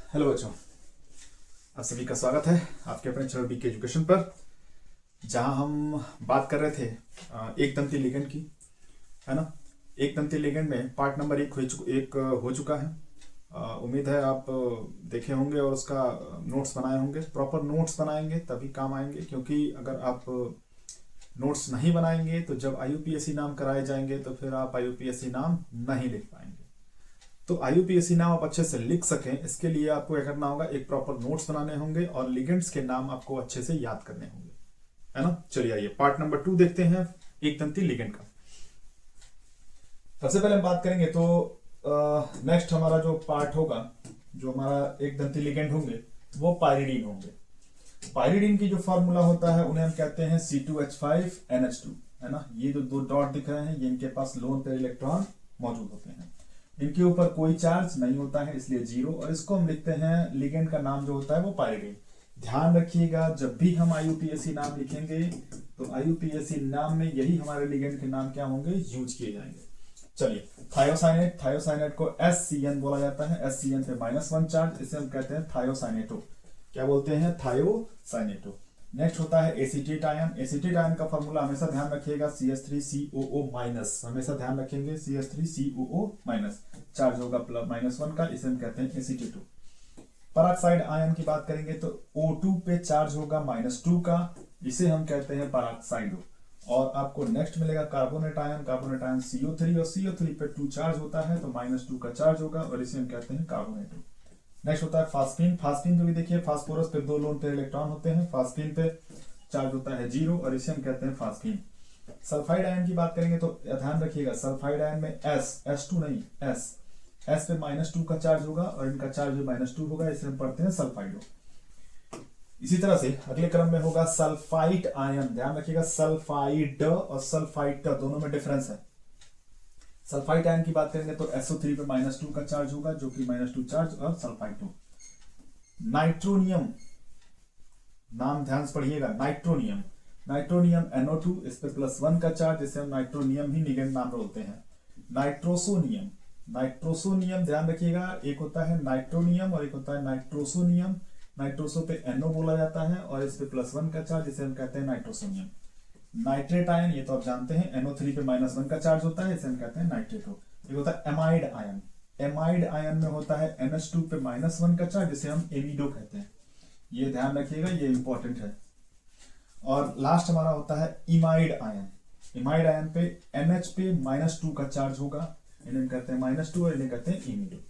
Hello बच्चों, आप सभी का स्वागत है आपके अपने चैनल बीके एजुकेशन पर, जहां हम बात कर रहे थे एक तंती लिगेंड की, है ना। एक तंती लिगेंड में पार्ट नंबर एक हो चुका है। उम्मीद है आप देखे होंगे और उसका नोट्स बनाए होंगे। प्रॉपर नोट्स बनाएंगे तभी काम आएंगे, क्योंकि अगर आप नोट्स नहीं बनाएंगे तो जब आईयूपीएससी नाम कराए जाएंगे तो फिर आप आईयूपीएससी नाम नहीं लिख पाएंगे। तो आईयूपीएससी नाम आप अच्छे से लिख सकें, इसके लिए आपको क्या करना होगा, एक प्रॉपर नोट्स बनाने होंगे और लिगेंड्स के नाम आपको अच्छे से याद करने होंगे, है ना। चलिए आइए पार्ट नंबर 2 देखते हैं एक तंती लिगेंड का। सबसे पहले हम बात करेंगे तो नेक्स्ट हमारा जो पार्ट होगा, जो हमारा एक तंती लिगेंड होंगे वो पायरिडीन होंगे। पायरिडीन की जो फॉर्मूला होता है उन्हें हम कहते हैं C2H5NH2, है ना। ये जो दो डॉट दिख रहे हैं ये इनके पास लोन पेयर इलेक्ट्रॉन मौजूद होते हैं, इनके ऊपर कोई चार्ज नहीं होता है, इसलिए जीरो। और इसको हम लिखते हैं, लिगेंड का नाम जो होता है वो पायरिडीन। ध्यान रखिएगा, जब भी हम आईयूपीएससी नाम लिखेंगे तो आईयूपीएससी नाम में यही हमारे लिगेंड के नाम क्या होंगे, यूज किए जाएंगे। चलिए, थायोसाइनेट, थायोसाइनेट को SCN बोला जाता है। SCN पे -1 चार्ज, इसे हम कहते हैं थायोसाइनेटो। क्या बोलते हैं, थायोसाइनेटो। नेक्स्ट होता है एसीटेट आयन। एसीटेट आयन का फॉर्मूला हमेशा ध्यान रखिएगा, CH3COO-, हमेशा ध्यान रखेंगे CH3COO-, चार्ज होगा +1 का, इसे हम कहते हैं एसीटेटो। पराक्साइड आयन की बात करेंगे तो O2 पे चार्ज होगा -2 का, इसे हम कहते हैं पराक्साइडो। और आपको नेक्स्ट मिलेगा carbonate ion. Carbonate ion CO3, और CO3 पे 2 चार्ज होता है तो -2 का चार्ज होगा और इसे हम कहते हैं कार्बोनेटो। नेक्स्ट होता है फास्फीन। फास्फीन पे भी देखिए, फास्फोरस पे 2 लोन पेयर इलेक्ट्रॉन होते हैं, फास्फीन पे चार्ज होता है 0 और इसे हम कहते हैं फास्फीन। सल्फाइड आयन की बात करेंगे तो ध्यान रखिएगा, सल्फाइड आयन में S2 नहीं, S पे -2 का चार्ज होगा और इनका चार्ज भी -2 होगा, इसे हम पढ़ते हैं सल्फाइडो। इसी तरह से अगले क्रम में होगा सल्फाइड आयन। ध्यान रखिएगा, सल्फाइड और सल्फाइड दोनों में डिफरेंस है। सल्फाइड आयन की बात करेंगे तो SO3 पे -2 का चार्ज होगा, जो कि -2 चार्ज और सल्फाइडो। नाइट्रोनियम, नाम ध्यान से पढ़िएगा, नाइट्रोनियम। नाइट्रोनियम NO2, इस पे +1 का चार्ज, इसे हम नाइट्रोनियम ही लिगेंड नाम बोलते हैं। नाइट्रोसोनियम, नाइट्रोसोनियम ध्यान रखिएगा, एक होता है नाइट्रोनियम और एक होता है नाइट्रोसोनियम। नाइट्रोसो पे NO बोला जाता है और इस पे +1 का चार्ज, इसे हम कहते हैं नाइट्रोसोनियम। नाइट्रेट आयन, ये तो आप जानते हैं, NO3 पे -1 का चार्ज होता है, इसे हम कहते हैं नाइट्रेटो। एक होता है एमाइड आयन। एमाइड आयन में होता है NH2 पे -1 का चार्ज, जिसे हम एमिडो कहते हैं। ये ध्यान रखिएगा, ये इंपॉर्टेंट है। और लास्ट हमारा होता है इमाइड आयन। इमाइड आयन पे NH पे -2 का चार्ज होगा, इन्हें कहते हैं -2 और इन्हें कहते हैं इमिडो।